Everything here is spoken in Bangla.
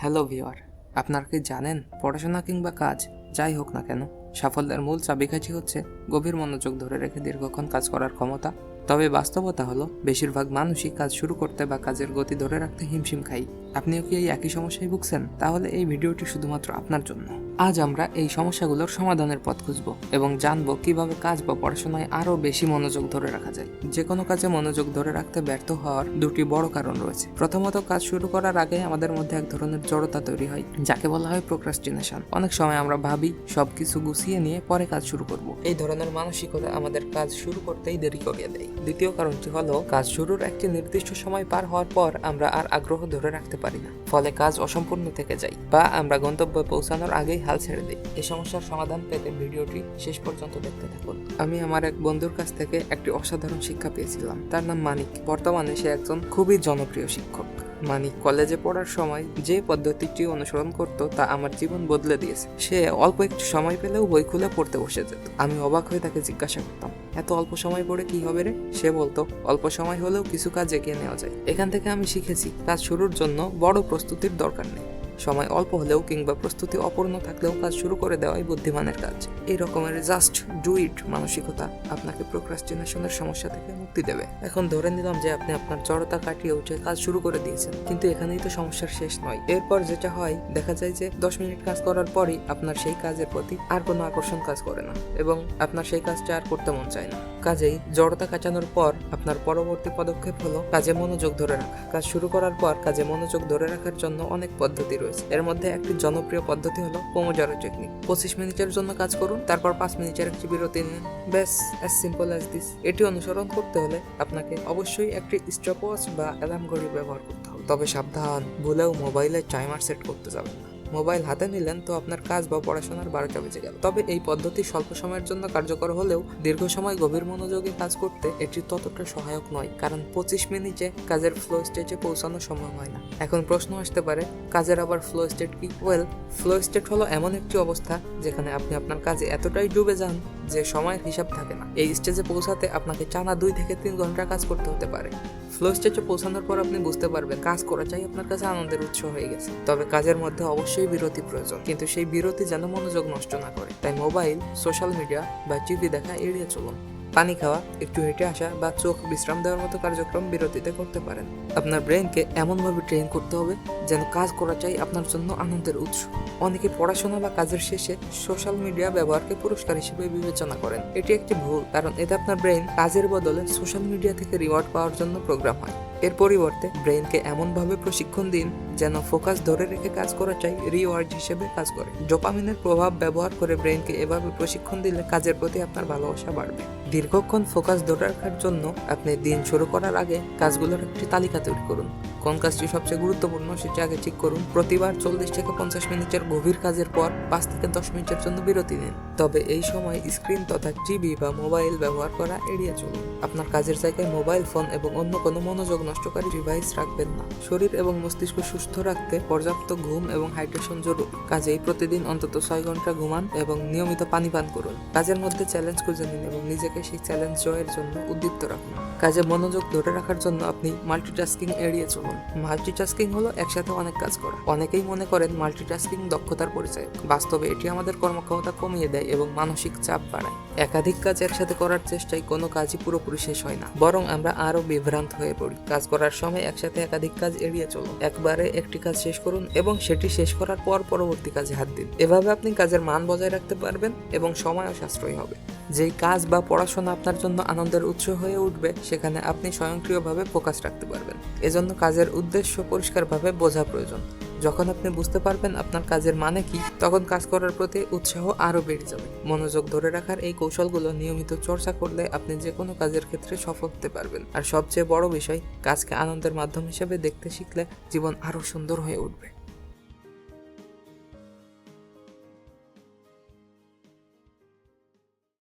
হ্যালো ভিওয়ার, আপনারা কি জানেন পড়াশোনা কিংবা কাজ যাই হোক না কেন সাফল্যের মূল চাবিকাঠি হচ্ছে গভীর মনোযোগ ধরে রেখে দীর্ঘক্ষণ কাজ করার ক্ষমতা। তবে বাস্তবতা হলো বেশিরভাগ মানুষই কাজ শুরু করতে বা কাজের গতি ধরে রাখতে হিমশিম খাই। আপনিও কি এই একই সমস্যায় ভুগছেন? তাহলে এই ভিডিওটি শুধুমাত্র আপনার জন্য। আজ আমরা এই সমস্যাগুলোর সমাধানের পথ খুঁজব এবং জানবো কিভাবে কাজ বা পড়াশোনায় আরও বেশি মনোযোগ ধরে রাখা যায়। যে কোনো কাজে মনোযোগ ধরে রাখতে ব্যর্থ হওয়ার দুটি বড় কারণ রয়েছে। প্রথমত, কাজ শুরু করার আগে আমাদের মধ্যে এক ধরনের জড়তা তৈরি হয়, যাকে বলা হয় প্রোক্রাস্টিনেশন। অনেক সময় আমরা ভাবি সবকিছু গুছিয়ে নিয়ে পরে কাজ শুরু করব। এই ধরনের মানসিকতা আমাদের কাজ শুরু করতেই দেরি করিয়ে দেয়। দ্বিতীয় কারণটি হলো, কাজ শুরুর একটি নির্দিষ্ট সময় পার হওয়ার পর আমরা আর আগ্রহ ধরে রাখতে পারি না, ফলে কাজ অসম্পূর্ণ থেকে যায় বা আমরা গন্তব্যে পৌঁছানোর আগেই হাল ছেড়ে দিই। এই সমস্যার সমাধান পেতে ভিডিওটি শেষ পর্যন্ত দেখতে থাকুন। আমি আমার এক বন্ধুর কাছ থেকে একটি অসাধারণ শিক্ষা পেয়েছিলাম। তার নাম মানিক। বর্তমানে সে একজন খুবই জনপ্রিয় শিক্ষক। মানিক কলেজে পড়ার সময় যে পদ্ধতিটি অনুসরণ করত তা আমার জীবন বদলে দিয়েছে। সে অল্প একটু সময় পেলেও বই খুলে পড়তে বসে যেত। আমি অবাক হয়ে তাকে জিজ্ঞাসা করতাম, এত অল্প সময় পড়ে কি হবে রে? সে বলতো, অল্প সময় হলেও কিছু কাজ এগিয়ে নেওয়া যায়। এখান থেকে আমি শিখেছি, কাজ শুরুর জন্য বড় প্রস্তুতির দরকার নেই। সময় অল্প হলেও কিংবা প্রস্তুতি অপূর্ণ থাকলেও কাজ শুরু করে দেওয়াই বুদ্ধিমানের কাজ। এই রকমের জাস্ট ডু ইট মানসিকতা আপনাকে প্রোক্রাস্টিনেশনের সমস্যা থেকে মুক্তি দেবে। এখন ধরে নিলাম যে আপনি আপনার জড়তা কাটিয়ে উঠে কাজ শুরু করে দিয়েছেন, কিন্তু এখানেই তো সমস্যার শেষ নয়। এরপর যেটা হয়, দেখা যায় যে 10 মিনিট কাজ করার পরই আপনার সেই কাজের প্রতি আর কোনো আকর্ষণ কাজ করে না এবং আপনার সেই কাজটা আর করতে মন চায় না। কাজেই জড়তা কাটানোর পর আপনার পরবর্তী পদক্ষেপ হলো কাজে মনোযোগ ধরে রাখা। কাজ শুরু করার পর কাজে মনোযোগ ধরে রাখার জন্য অনেক পদ্ধতি রয়েছে। এর মধ্যে একটি জনপ্রিয় পদ্ধতি হলো পোমোডোরো টেকনিক। 25 মিনিটের জন্য কাজ করুন, তারপর 5 মিনিটের একটি বিরতি নিন। ব্যাস, অ্যাজ সিম্পল অ্যাজ দিস। এটি অনুসরণ করতে হলে আপনাকে অবশ্যই একটি স্টপওয়াচ বা অ্যালার্ম ঘড়ি ব্যবহার করতে হবে। তবে সাবধান, ভুলেও মোবাইলে টাইমার সেট করতে যাবেন না। মোবাইল হাতে নিলেন তো আপনার কাজ বা পড়াশোনার 12টা বেজে গেল। তবে এই পদ্ধতি স্বল্প সময়ের জন্য কার্যকর হলেও দীর্ঘ সময় গভীর মনোযোগে কাজ করতে এটি ততটা সহায়ক নয়, কারণ 25 মিনিটে কাজের ফ্লো স্টেজে পৌঁছানো সম্ভব হয় না। এখন প্রশ্ন আসতে পারে, কাজের আবার ফ্লো স্টেট কি? ফ্লো স্টেট হলো এমন একটি অবস্থা যেখানে আপনি আপনার কাজে এতটাই ডুবে যান যে সময়ের হিসাব থাকে না। এই স্টেজে পৌঁছাতে আপনাকে টানা 2 থেকে 3 ঘন্টা কাজ করতে হতে পারে। ফ্লো স্টেজে পৌঁছানোর পর আপনি বুঝতে পারবেন কাজ করাটাই আপনার কাছে আনন্দের উৎস হয়ে গেছে। তবে কাজের মধ্যে অবশ্যই বিরতি প্রয়োজন, কিন্তু সেই বিরতি যেন মনোযোগ নষ্ট না করে। তাই মোবাইল, সোশ্যাল মিডিয়া বা টিভি দেখা এড়িয়ে চলুন। পানি খাওয়া, একটু হেঁটে আসা বা চোখ বিশ্রাম দেওয়ার মতো কার্যক্রম বিরতিতে করতে পারেন। আপনার ব্রেনকে এমনভাবে ট্রেন করতে হবে যেন কাজ করাটাই আপনার জন্য আনন্দের উৎস। অনেকে পড়াশোনা বা কাজের শেষে সোশ্যাল মিডিয়া ব্যবহারকে পুরস্কার হিসেবে বিবেচনা করেন। এটি একটি ভুল, কারণ এতে আপনার ব্রেন কাজের বদলে সোশ্যাল মিডিয়া থেকে রিওয়ার্ড পাওয়ার জন্য প্রোগ্রাম হয়। এর পরিবর্তে ব্রেনকে এমনভাবে প্রশিক্ষণ দিন যেন ফোকাস ধরে রেখে কাজ করাটাই রিওয়ার্ড হিসেবে কাজ করে। ডোপামিনের প্রভাব ব্যবহার করে ব্রেনকে এভাবে প্রশিক্ষণ দিলে কাজের প্রতি আপনার ভালোবাসা বাড়বে। দীর্ঘক্ষণ ফোকাস ধরে রাখার জন্য আপনি দিন শুরু করার আগে কাজগুলোর একটি তালিকা তৈরি করুন। কোন কাজটি সবচেয়ে গুরুত্বপূর্ণ সেটি আগে ঠিক করুন। প্রতিবার 40 থেকে 50 মিনিটের গভীর কাজের পর 5 থেকে 10 মিনিটের জন্য বিরতি নিন। তবে এই সময় স্ক্রিন তথা টিভি বা মোবাইল ব্যবহার করা এড়িয়ে চলুন। আপনার কাজের জায়গায় মোবাইল ফোন এবং অন্য কোনো মনোযোগ নষ্টকারী ডিভাইস রাখবেন না। শরীর এবং মস্তিষ্ক সুস্থ রাখতে পর্যাপ্ত ঘুম এবং হাইড্রেশন জরুরি। কাজেই প্রতিদিন অন্তত 6 ঘন্টা ঘুমান এবং নিয়মিত পানি পান করুন। কাজের মধ্যে চ্যালেঞ্জ খুঁজে নিন এবং নিজেকে সেই চ্যালেঞ্জ জয়ের জন্য উদ্দীপ্ত রাখুন। কাজে মনোযোগ ধরে রাখার জন্য আপনি মাল্টিটাস্কিং এড়িয়ে চলুন। মাল্টিটাস্কিং হলো একসাথে অনেক কাজ করা। অনেকেই মনে করেন মাল্টিটাস্কিং দক্ষতার পরিচয়। বাস্তবে এটি আমাদের কর্মক্ষমতা কমিয়ে দেয় এবং মানসিক চাপ বাড়ায়। একাধিক কাজ একসাথে করার চেষ্টায় কোনো কাজই পুরোপুরি শেষ হয় না, বরং আমরা আরো বিভ্রান্ত হয়ে পড়ি। কাজ করার সময় একসাথে একাধিক কাজ এড়িয়ে চলুন। একবারে একটি কাজ শেষ করুন এবং সেটি শেষ করার পর পরবর্তী কাজে হাত দিন। এভাবে আপনি কাজের মান বজায় রাখতে পারবেন এবং সময়ও সাশ্রয়ী হবে। যেই কাজ বা পড়াশোনা আপনার জন্য আনন্দের উৎস হয়ে উঠবে, সেখানে আপনি স্বয়ংক্রিয়ভাবে ফোকাস রাখতে পারবেন। এজন্য কাজের উদ্দেশ্য পরিষ্কারভাবে বোঝা প্রয়োজন। যখন আপনি বুঝতে পারবেন আপনার কাজের মানে কি, তখন কাজ করার প্রতি উৎসাহ আরও বেড়ে যাবে। মনোযোগ ধরে রাখার এই কৌশলগুলো নিয়মিত চর্চা করলে আপনি যে কোনো কাজের ক্ষেত্রে সফল হতে পারবেন। আর সবচেয়ে বড় বিষয়, কাজকে আনন্দের মাধ্যম হিসেবে দেখতে শিখলে জীবন আরও সুন্দর হয়ে উঠবে।